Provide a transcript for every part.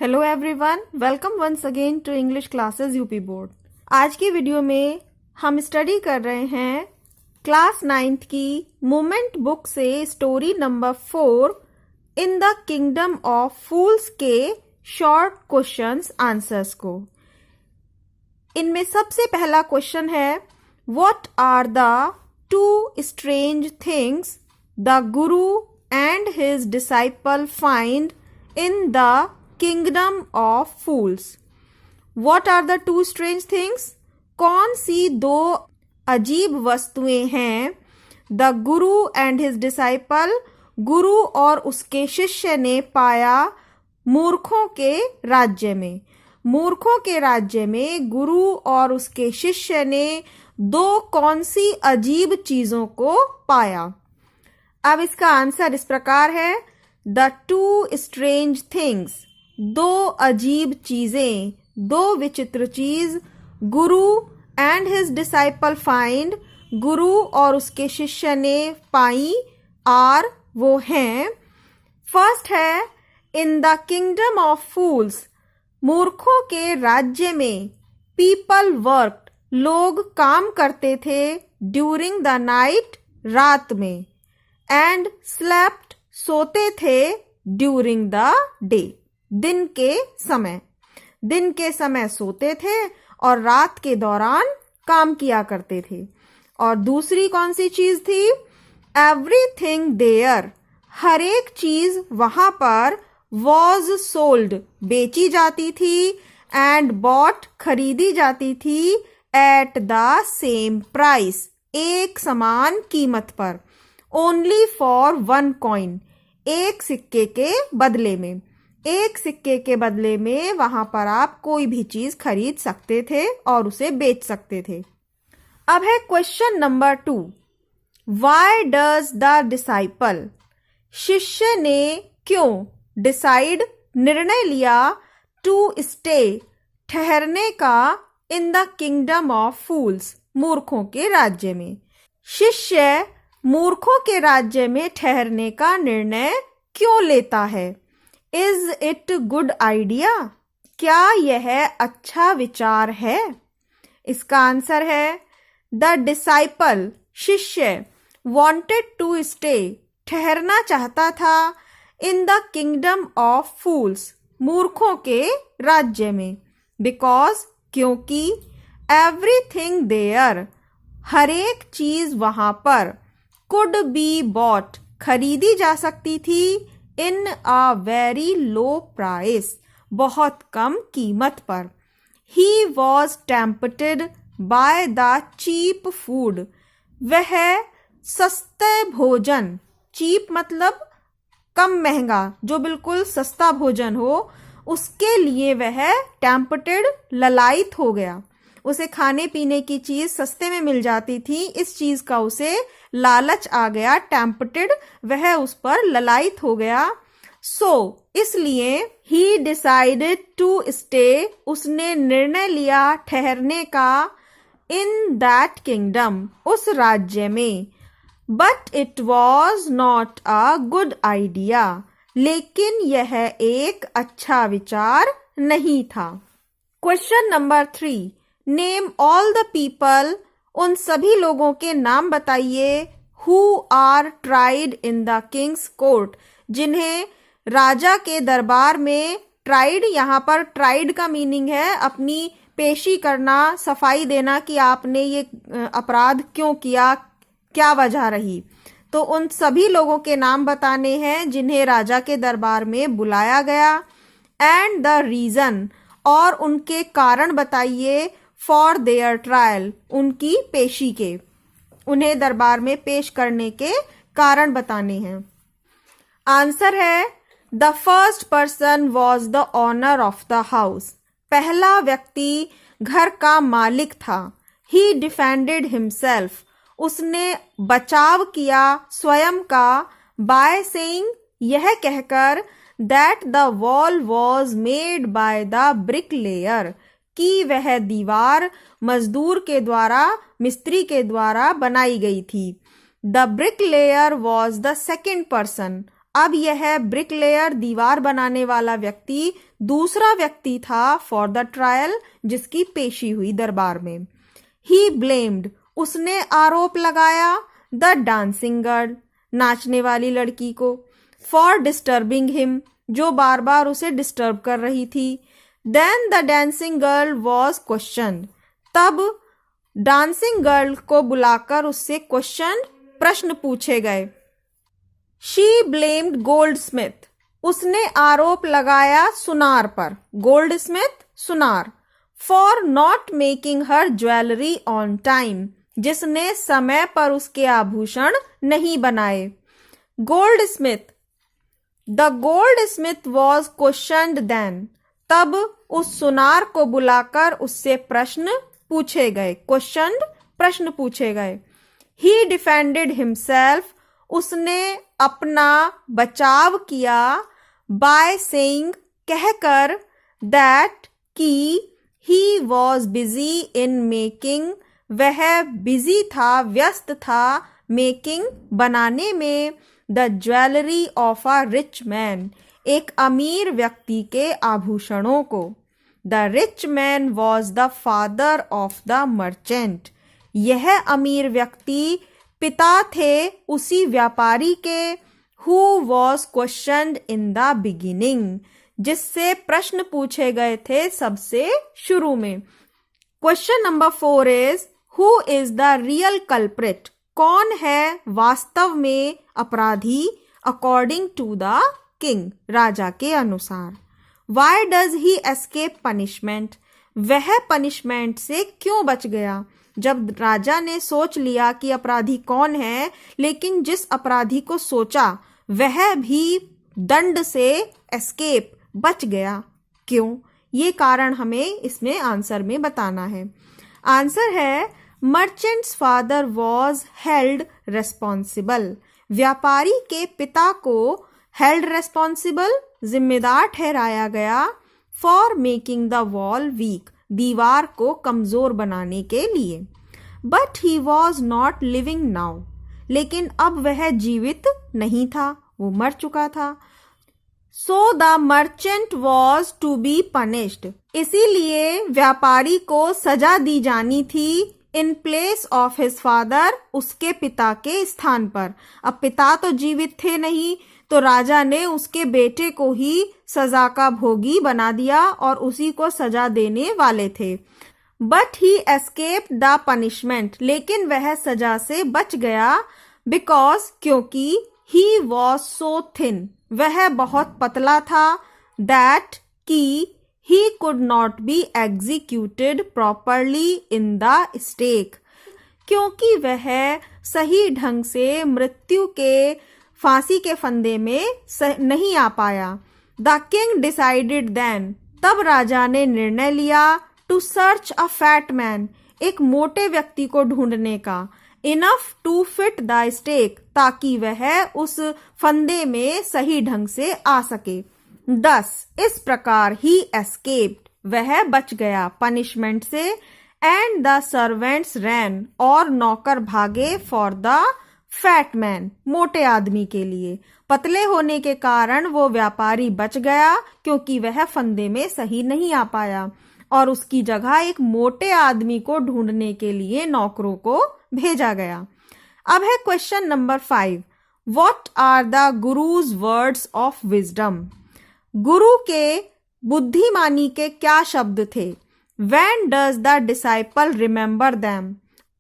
Hello everyone, welcome once again to English classes UP board. आज की video में हम स्टडी कर रहे हैं क्लास 9th की मोमेंट बुक से story number 4 in the kingdom of fools के शॉर्ट क्वेश्चंस आंसर्स को। इनमें सबसे पहला क्वेश्चन है, what are the two strange things the guru and his disciple find in the kingdom of fools. What are the two strange things? कौन सी दो अजीब वस्तुएं हैं the guru and his disciple, गुरु और उसके शिष्य ने पाया मूर्खों के राज्य में। मूर्खों के राज्य में गुरु और उसके शिष्य ने दो कौन सी अजीब चीजों को पाया। अब इसका आंसर इस प्रकार है, द टू स्ट्रेंज थिंग्स, दो अजीब चीजें, दो विचित्र चीज, गुरु एंड हिज डिसाइपल फाइंड, गुरु और उसके शिष्य ने पाई, आर वो हैं। फर्स्ट है, इन द किंगडम ऑफ फूल्स, मूर्खों के राज्य में, पीपल वर्कड, लोग काम करते थे, ड्यूरिंग द नाइट, रात में, एंड स्लेप्ट, सोते थे, ड्यूरिंग द डे, दिन के समय। दिन के समय सोते थे और रात के दौरान काम किया करते थे। और दूसरी कौन सी चीज थी? एवरीथिंग देयर, हर एक चीज वहां पर, वॉज सोल्ड, बेची जाती थी, एंड बॉट, खरीदी जाती थी, एट द सेम प्राइस, एक समान कीमत पर, ओनली फॉर वन कॉइन, एक सिक्के के बदले में। एक सिक्के के बदले में वहां पर आप कोई भी चीज खरीद सकते थे और उसे बेच सकते थे। अब है question number 2, why does the disciple, शिष्य ने क्यों, डिसाइड, निर्णय लिया, टू स्टे, ठहरने का, इन द किंगडम ऑफ फूल्स, मूर्खों के राज्य में। शिष्य मूर्खों के राज्य में ठहरने का निर्णय क्यों लेता है? इज इट गुड आइडिया, क्या यह अच्छा विचार है? इसका आंसर है, द डिसाइपल, शिष्य, वॉन्टेड टू स्टे, ठहरना चाहता था, इन द किंगडम ऑफ फूल्स, मूर्खों के राज्य में, बिकॉज, क्योंकि, एवरीथिंग देयर, हर एक चीज वहां पर, कुड बी बॉट, खरीदी जा सकती थी, इन अ वेरी लो प्राइस, बहुत कम कीमत पर। He was tempted by the cheap food, वह सस्ते भोजन, चीप मतलब कम महंगा, जो बिल्कुल सस्ता भोजन हो, उसके लिए वह टेम्पटेड, ललायित हो गया। उसे खाने पीने की चीज सस्ते में मिल जाती थी, इस चीज का उसे लालच आ गया, टेम्पटेड, वह उस पर ललायित हो गया। सो इसलिए ही डिसाइडेड टू स्टे, उसने निर्णय लिया ठहरने का, इन दैट किंगडम, उस राज्य में। But it was not a good idea, लेकिन यह एक अच्छा विचार नहीं था। Question number 3, name all the people, उन सभी लोगों के नाम बताइए, who are tried in the king's court, जिन्हें राजा के दरबार में, ट्राइड, यहाँ पर ट्राइड का मीनिंग है अपनी पेशी करना, सफाई देना कि आपने ये अपराध क्यों किया, क्या वजह रही। तो उन सभी लोगों के नाम बताने हैं जिन्हें राजा के दरबार में बुलाया गया, एंड द रीजन, और उनके कारण बताइए, फॉर देयर ट्रायल, उनकी पेशी के, उन्हें दरबार में पेश करने के कारण बताने हैं। आंसर है, the first person was the owner of the house, पहला व्यक्ति घर का मालिक था। ही डिफेंडेड हिमसेल्फ, उसने बचाव किया स्वयं का, बाय सेइंग, यह कहकर, that the wall was made by the bricklayer, कि वह दीवार मजदूर के द्वारा, मिस्त्री के द्वारा बनाई गई थी। The bricklayer was the second person, अब यह ब्रिकलेयर दीवार बनाने वाला व्यक्ति दूसरा व्यक्ति था फॉर द ट्रायल, जिसकी पेशी हुई दरबार में। ही ब्लेम्ड, उसने आरोप लगाया, द डांसिंग गर्ल, नाचने वाली लड़की को, फॉर डिस्टर्बिंग हिम, जो बार बार उसे डिस्टर्ब कर रही थी। Then the dancing girl was question, तब डांसिंग गर्ल को बुलाकर उससे प्रश्न पूछे गए। शी ब्लेम्ड गोल्डस्मिथ, उसने आरोप लगाया सुनार पर, गोल्डस्मिथ सुनार, for not making her jewellery on time, जिसने समय पर उसके आभूषण नहीं बनाए। Goldsmith, the goldsmith was questioned then, तब उस सुनार को बुलाकर उससे प्रश्न पूछे गए, प्रश्न पूछे गए। ही डिफेंडेड हिमसेल्फ, उसने अपना बचाव किया, बाय सेइंग, कहकर, दैट कि he was busy in making, वह बिजी था, व्यस्त था, मेकिंग, बनाने में, the jewellery of a rich man, एक अमीर व्यक्ति के आभूषणों को। The rich man was the father of the merchant, यह अमीर व्यक्ति पिता थे उसी व्यापारी के, who was questioned in the beginning, जिससे प्रश्न पूछे गए थे सबसे शुरू में। Question number 4 is, who is the real culprit, कौन है वास्तव में अपराधी, अकॉर्डिंग टू द किंग, राजा के अनुसार। Why does he escape punishment, वह पनिशमेंट से क्यों बच गया। जब राजा ने सोच लिया कि अपराधी कौन है, लेकिन जिस अपराधी को सोचा वह भी दंड से एस्केप, बच गया, क्यों? ये कारण हमें इसमें आंसर में बताना है। आंसर है, merchant's father was held responsible, व्यापारी के पिता को हेल्ड रेस्पॉन्सिबल, जिम्मेदार ठहराया गया, for making the wall weak, दीवार को कमजोर बनाने के लिए। But he was not living now, लेकिन अब वह जीवित नहीं था, वो मर चुका था। So the merchant was to be punished, इसीलिए व्यापारी को सजा दी जानी थी, in place of his father, उसके पिता के स्थान पर। अब पिता तो जीवित थे नहीं, तो राजा ने उसके बेटे को ही सजा का भोगी बना दिया और उसी को सजा देने वाले थे। But he escape the punishment, लेकिन वह सजा से बच गया, बिकॉज, क्योंकि, ही वॉज सो थिन, वह बहुत पतला था, दैट, कि, he could not be executed properly in the stake, क्योंकि वह सही ढंग से मृत्यु के फांसी के फंदे में नहीं आ पाया। द किंग डिसाइडेड देन, तब राजा ने निर्णय लिया, to search a fat man, एक मोटे व्यक्ति को ढूंढने का, enough to fit the stake, ताकि वह उस फंदे में सही ढंग से आ सके। 10 इस प्रकार ही एस्केप्ड, वह बच गया पनिशमेंट से, एंड द सर्वेंट्स रैन, और नौकर भागे, फॉर द फैट मैन, मोटे आदमी के लिए। पतले होने के कारण वो व्यापारी बच गया, क्योंकि वह फंदे में सही नहीं आ पाया, और उसकी जगह एक मोटे आदमी को ढूंढने के लिए नौकरों को भेजा गया। अब है question number 5, what are the guru's words of wisdom, गुरु के बुद्धिमानी के क्या शब्द थे। When does the disciple remember them,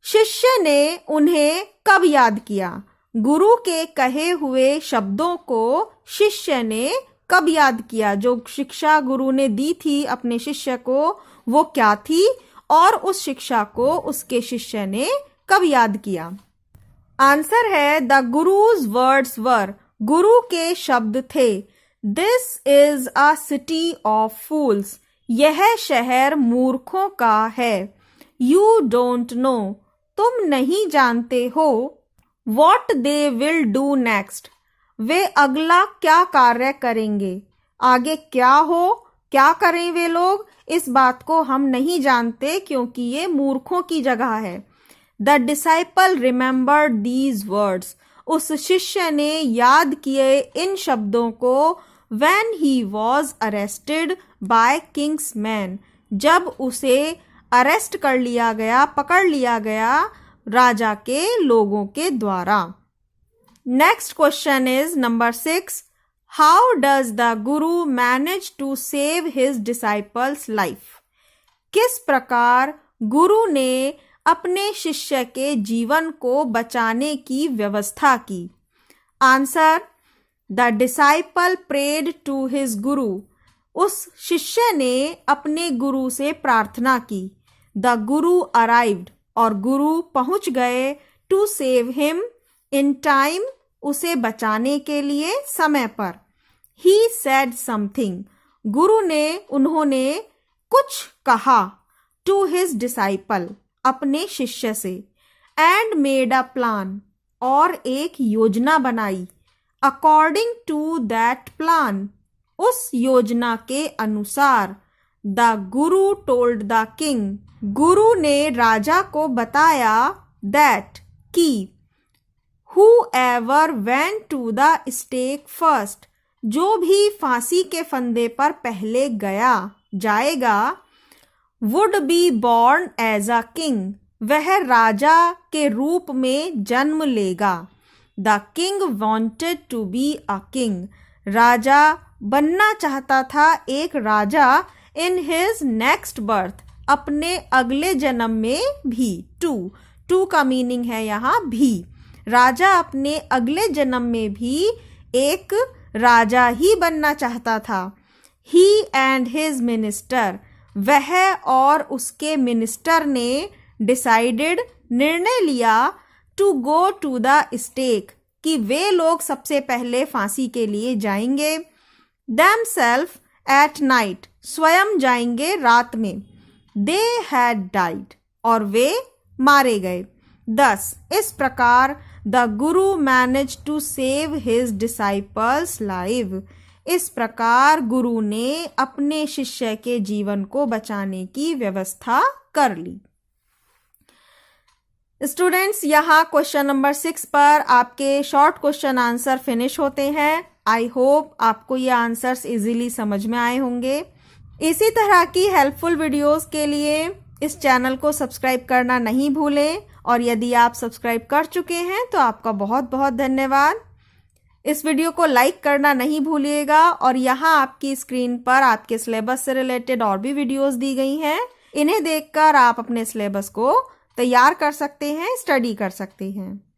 शिष्य ने उन्हें कब याद किया। गुरु के कहे हुए शब्दों को शिष्य ने कब याद किया, जो शिक्षा गुरु ने दी थी अपने शिष्य को, वो क्या थी, और उस शिक्षा को उसके शिष्य ने कब याद किया। आंसर है, द गुरुज वर्ड्स वर, गुरु के शब्द थे, this is a city of fools, यह शहर मूर्खों का है। यू डोंट नो, तुम नहीं जानते हो। What they will do next, वे अगला क्या कार्य करेंगे। आगे क्या हो, क्या करें वे लोग, इस बात को हम नहीं जानते, क्योंकि ये मूर्खों की जगह है। The disciple remembered these words, उस शिष्य ने याद किए इन शब्दों को when he was arrested by king's men, जब उसे अरेस्ट कर लिया गया, पकड़ लिया गया राजा के लोगों के द्वारा। Next question is number 6, how does the Guru manage to save his disciple's life? किस प्रकार गुरु ने अपने शिष्य के जीवन को बचाने की व्यवस्था की? Answer, the disciple prayed to his guru, उस शिष्य ने अपने गुरु से प्रार्थना की। द गुरु अराइव्ड, और गुरु पहुंच गए, to save him in time, उसे बचाने के लिए समय पर। ही सेड समथिंग, उन्होंने कुछ कहा, टू हिज डिसाइपल, अपने शिष्य से। एंड मेड अ प्लान, और एक योजना बनाई। अकॉर्डिंग टू दैट प्लान, उस योजना के अनुसार। The Guru told the king, गुरु ने राजा को बताया, दैट, कि whoever went to the stake first, जो भी फांसी के फंदे पर पहले जाएगा, would be born as a king, वह राजा के रूप में जन्म लेगा। The king wanted to be a king, राजा बनना चाहता था एक राजा। In his next birth, अपने अगले जन्म में भी। टू का मीनिंग है यहाँ भी। राजा अपने अगले जन्म में भी एक राजा ही बनना चाहता था। ही एंड हिज मिनिस्टर, वह और उसके मिनिस्टर ने डिसाइडेड, निर्णय लिया, to go to the stake, कि वे लोग सबसे पहले फांसी के लिए जाएंगे। themselves at night, स्वयं जाएंगे रात में। they had died, और वे मारे गए। Thus, इस प्रकार the Guru manage to save his disciple's live, इस प्रकार गुरु ने अपने शिष्य के जीवन को बचाने की व्यवस्था कर ली। स्टूडेंट्स, यहाँ क्वेश्चन नंबर 6 पर आपके शॉर्ट क्वेश्चन आंसर फिनिश होते हैं। आई होप आपको ये आंसर्स इजीली समझ में आए होंगे। इसी तरह की हेल्पफुल वीडियोस के लिए इस चैनल को सब्सक्राइब करना नहीं भूलें, और यदि आप सब्सक्राइब कर चुके हैं तो आपका बहुत बहुत धन्यवाद। इस वीडियो को लाइक करना नहीं भूलिएगा, और यहाँ आपकी स्क्रीन पर आपके सिलेबस से रिलेटेड और भी वीडियोस दी गई हैं। इन्हें देखकर आप अपने सिलेबस को तैयार कर सकते हैं, स्टडी कर सकते हैं।